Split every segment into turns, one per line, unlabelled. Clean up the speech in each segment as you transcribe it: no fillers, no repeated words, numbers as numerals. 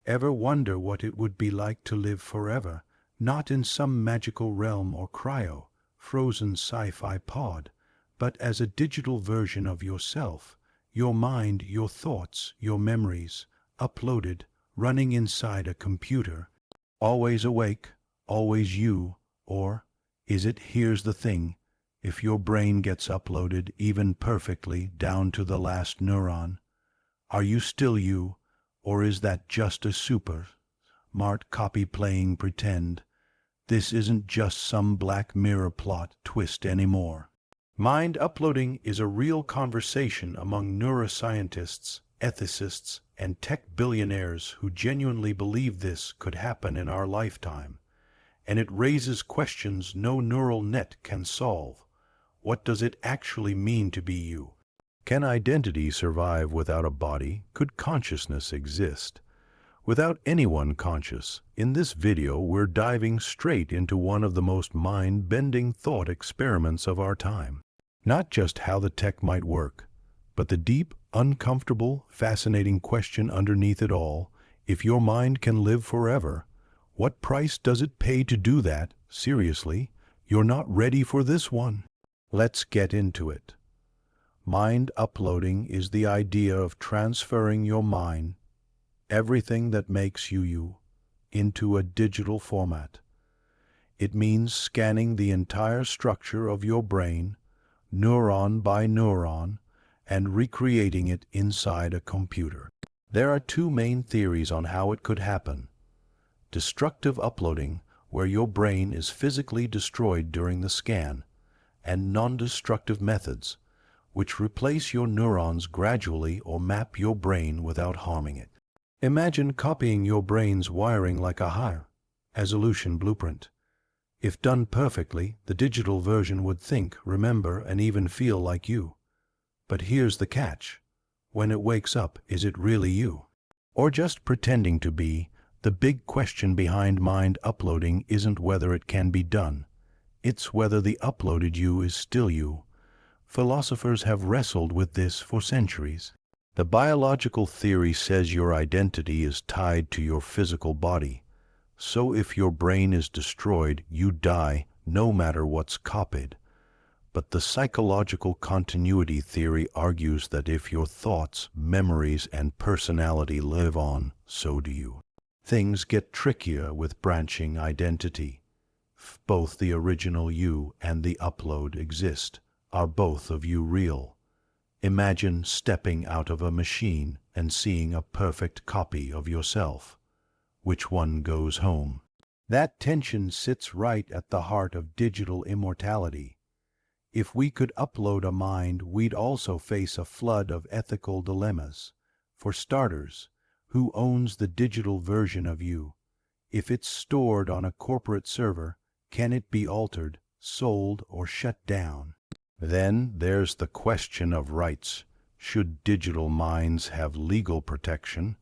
Ever wonder what it would be like to live forever, not in some magical realm or frozen sci-fi pod, but as a digital version of yourself, your mind, your thoughts, your memories, uploaded, running inside a computer, always awake, always you, or is it, here's the thing, if your brain gets uploaded even perfectly down to the last neuron, are you still you, or is that just a smart copy playing pretend? This isn't just some Black Mirror plot twist anymore. Mind uploading is a real conversation among neuroscientists, ethicists, and tech billionaires who genuinely believe this could happen in our lifetime. And it raises questions no neural net can solve. What does it actually mean to be you? Can identity survive without a body? Could consciousness exist without anyone conscious? In this video, we're diving straight into one of the most mind-bending thought experiments of our time. Not just how the tech might work, but the deep, uncomfortable, fascinating question underneath it all: if your mind can live forever, what price does it pay to do that? Seriously, you're not ready for this one. Let's get into it. Mind uploading is the idea of transferring your mind, everything that makes you, into a digital format. It means scanning the entire structure of your brain, neuron by neuron, and recreating it inside a computer. There are two main theories on how it could happen: destructive uploading, where your brain is physically destroyed during the scan, and non-destructive methods, which replace your neurons gradually or map your brain without harming it. Imagine copying your brain's wiring like a high-resolution blueprint. If done perfectly, the digital version would think, remember, and even feel like you. But here's the catch. When it wakes up, is it really you? Or just pretending to be? The big question behind mind uploading isn't whether it can be done. It's whether the uploaded you is still you. Philosophers have wrestled with this for centuries. The biological theory says your identity is tied to your physical body. So if your brain is destroyed, you die, no matter what's copied. But the psychological continuity theory argues that if your thoughts, memories, and personality live on, so do you. Things get trickier with branching identity. Both the original you and the upload exist. Are both of you real? Imagine stepping out of a machine and seeing a perfect copy of yourself. Which one goes home? That tension sits right at the heart of digital immortality. If we could upload a mind, we'd also face a flood of ethical dilemmas. For starters, who owns the digital version of you? If it's stored on a corporate server, can it be altered, sold, or shut down? Then there's the question of rights. Should digital minds have legal protection?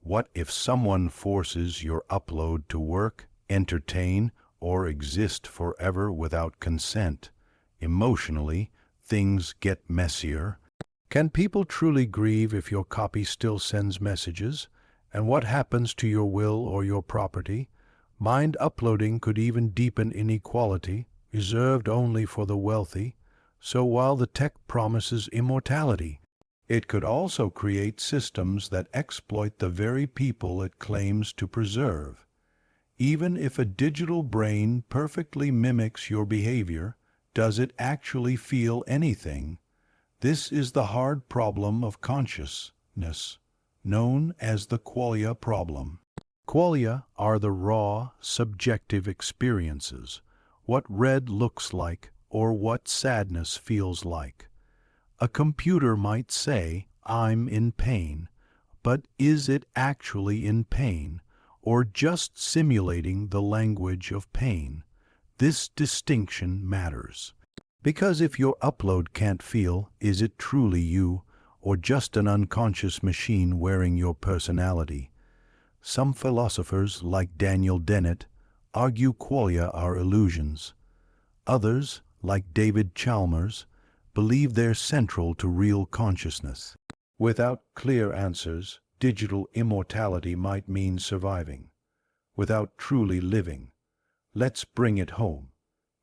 What if someone forces your upload to work, entertain, or exist forever without consent? Emotionally, things get messier. Can people truly grieve if your copy still sends messages? And what happens to your will or your property? Mind uploading could even deepen inequality, reserved only for the wealthy. So while the tech promises immortality, it could also create systems that exploit the very people it claims to preserve. Even if a digital brain perfectly mimics your behavior, does it actually feel anything? This is the hard problem of consciousness, known as the Qualia Problem. Qualia are the raw, subjective experiences, what red looks like, or what sadness feels like. A computer might say, "I'm in pain," but is it actually in pain, or just simulating the language of pain? This distinction matters. Because if your upload can't feel, is it truly you, or just an unconscious machine wearing your personality? Some philosophers, like Dennett, argue qualia are illusions. Others, like Chalmers, believe they're central to real consciousness. Without clear answers, digital immortality might mean surviving, without truly living. Let's bring it home.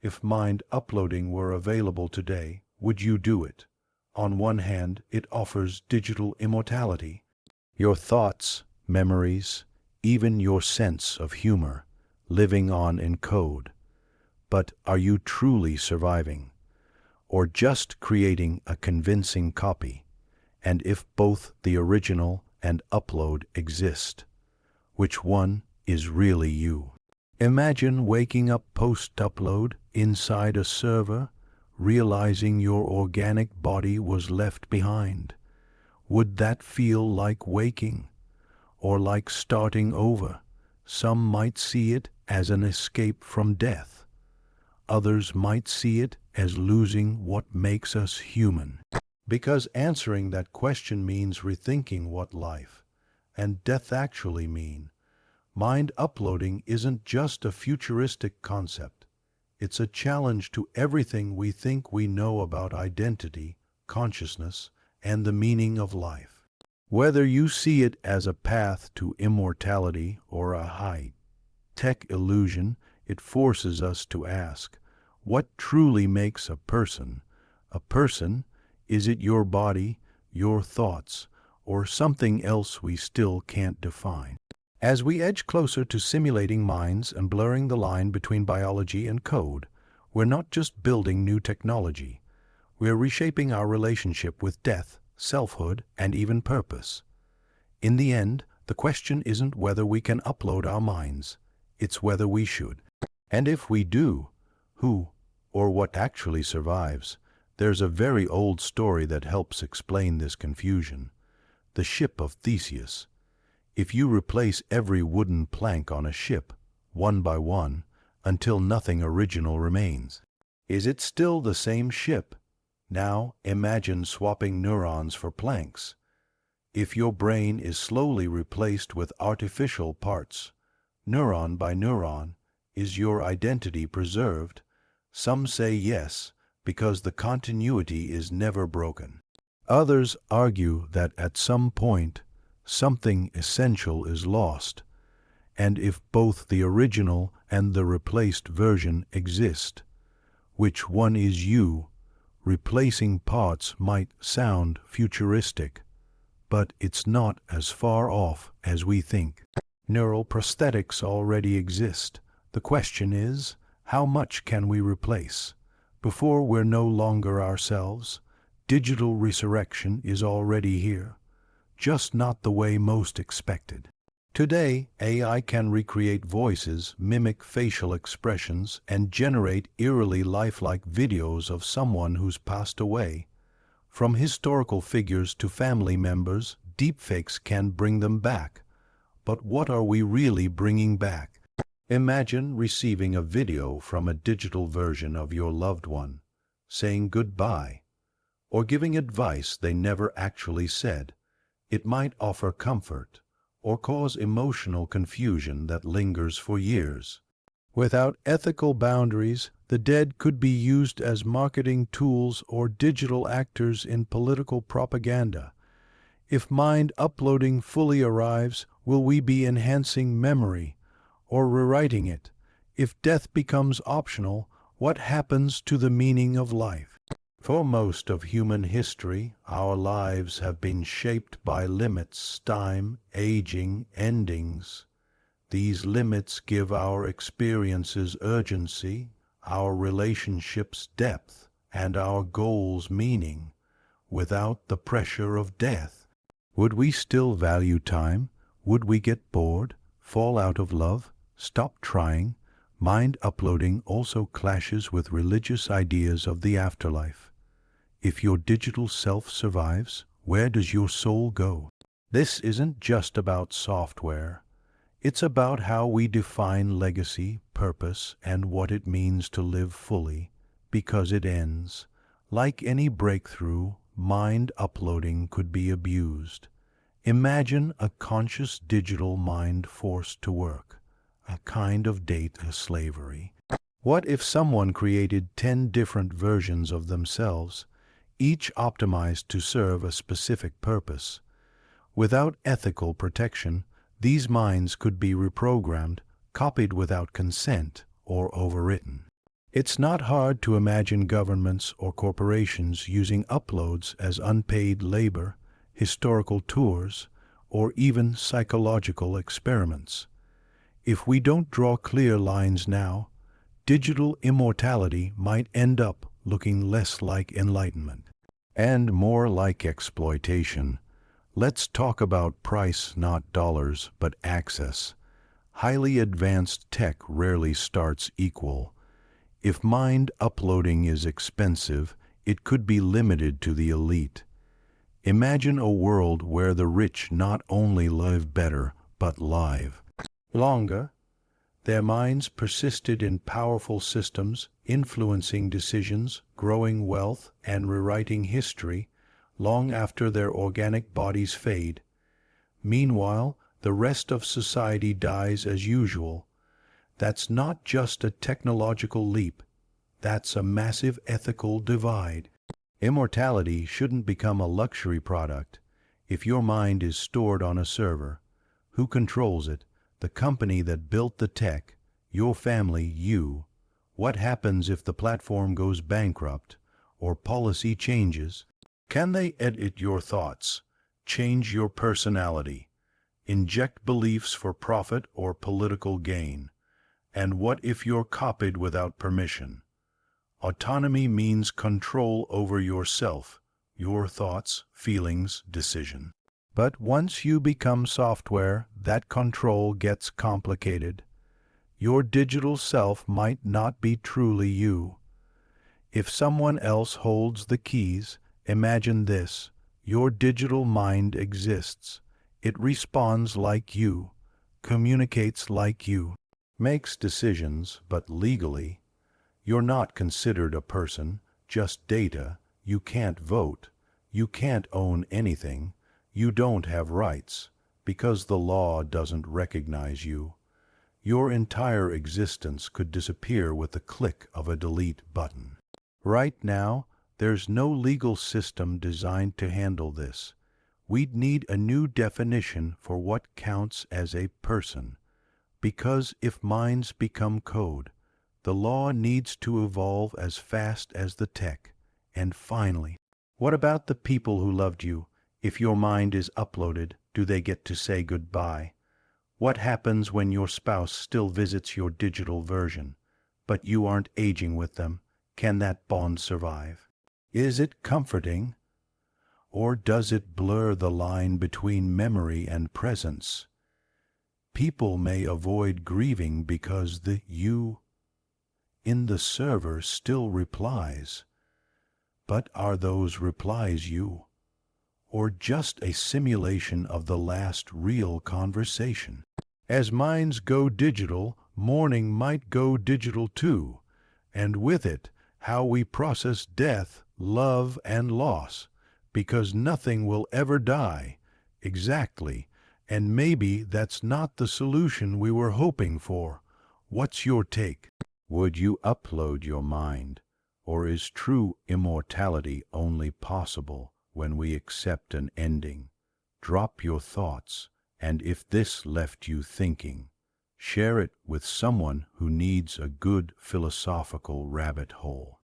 If mind uploading were available today, would you do it? On one hand, it offers digital immortality. Your thoughts, memories, even your sense of humor, living on in code. But are you truly surviving? Or just creating a convincing copy? And if both the original and upload exist, which one is really you? Imagine waking up post-upload inside a server, realizing your organic body was left behind. Would that feel like waking, or like starting over? Some might see it as an escape from death. Others might see it as losing what makes us human. Because answering that question means rethinking what life and death actually mean. Mind uploading isn't just a futuristic concept. It's a challenge to everything we think we know about identity, consciousness, and the meaning of life. Whether you see it as a path to immortality or a high-tech illusion, it forces us to ask, what truly makes a person? A person? Is it your body, your thoughts, or something else we still can't define? As we edge closer to simulating minds and blurring the line between biology and code, we're not just building new technology. We're reshaping our relationship with death, selfhood, and even purpose. In the end, the question isn't whether we can upload our minds. It's whether we should. And if we do, who or what actually survives? There's a very old story that helps explain this confusion. The Ship of Theseus. If you replace every wooden plank on a ship, one by one, until nothing original remains, is it still the same ship? Now imagine swapping neurons for planks. If your brain is slowly replaced with artificial parts, neuron by neuron, is your identity preserved? Some say yes, because the continuity is never broken. Others argue that at some point, something essential is lost, and if both the original and the replaced version exist, which one is you? Replacing parts might sound futuristic, but it's not as far off as we think. Neural prosthetics already exist. The question is, how much can we replace before we're no longer ourselves? Digital resurrection is already here, just not the way most expected. Today, AI can recreate voices, mimic facial expressions, and generate eerily lifelike videos of someone who's passed away. From historical figures to family members, deepfakes can bring them back. But what are we really bringing back? Imagine receiving a video from a digital version of your loved one, saying goodbye, or giving advice they never actually said. It might offer comfort, or cause emotional confusion that lingers for years. Without ethical boundaries, the dead could be used as marketing tools or digital actors in political propaganda. If mind uploading fully arrives, will we be enhancing memory or rewriting it? If death becomes optional, what happens to the meaning of life? For most of human history, our lives have been shaped by limits, time, aging, endings. These limits give our experiences urgency, our relationships depth, and our goals meaning. Without the pressure of death, would we still value time? Would we get bored, fall out of love, stop trying? Mind uploading also clashes with religious ideas of the afterlife. If your digital self survives, where does your soul go? This isn't just about software. It's about how we define legacy, purpose, and what it means to live fully, because it ends. Like any breakthrough, mind uploading could be abused. Imagine a conscious digital mind forced to work, a kind of data slavery. What if someone created 10 different versions of themselves, each optimized to serve a specific purpose? Without ethical protection, these minds could be reprogrammed, copied without consent, or overwritten. It's not hard to imagine governments or corporations using uploads as unpaid labor, historical tours, or even psychological experiments. If we don't draw clear lines now, digital immortality might end up looking less like enlightenment and more like exploitation. Let's talk about price, not dollars, but access. Highly advanced tech rarely starts equal. If mind uploading is expensive, it could be limited to the elite. Imagine a world where the rich not only live better, but live longer. Their minds persisted in powerful systems, influencing decisions, growing wealth, and rewriting history long after their organic bodies fade. Meanwhile, the rest of society dies as usual. That's not just a technological leap. That's a massive ethical divide. Immortality shouldn't become a luxury product. If your mind is stored on a server, who controls it? The company that built the tech, your family, you. What happens if the platform goes bankrupt or policy changes? Can they edit your thoughts, change your personality, inject beliefs for profit or political gain? And what if you're copied without permission? Autonomy means control over yourself, your thoughts, feelings, decision. But once you become software, that control gets complicated. Your digital self might not be truly you. If someone else holds the keys, imagine this: your digital mind exists. It responds like you, communicates like you, makes decisions, but legally, you're not considered a person, just data. You can't vote. You can't own anything. You don't have rights, because the law doesn't recognize you. Your entire existence could disappear with the click of a delete button. Right now, there's no legal system designed to handle this. We'd need a new definition for what counts as a person, because if minds become code, the law needs to evolve as fast as the tech. And finally, what about the people who loved you? If your mind is uploaded, do they get to say goodbye? What happens when your spouse still visits your digital version, but you aren't aging with them? Can that bond survive? Is it comforting? Or does it blur the line between memory and presence? People may avoid grieving because the you in the server still replies. But are those replies you? Or just a simulation of the last real conversation? As minds go digital, mourning might go digital too, and with it, how we process death, love, and loss, because nothing will ever die. Exactly, and maybe that's not the solution we were hoping for. What's your take? Would you upload your mind, or is true immortality only possible when we accept an ending? Drop your thoughts, and if this left you thinking, share it with someone who needs a good philosophical rabbit hole.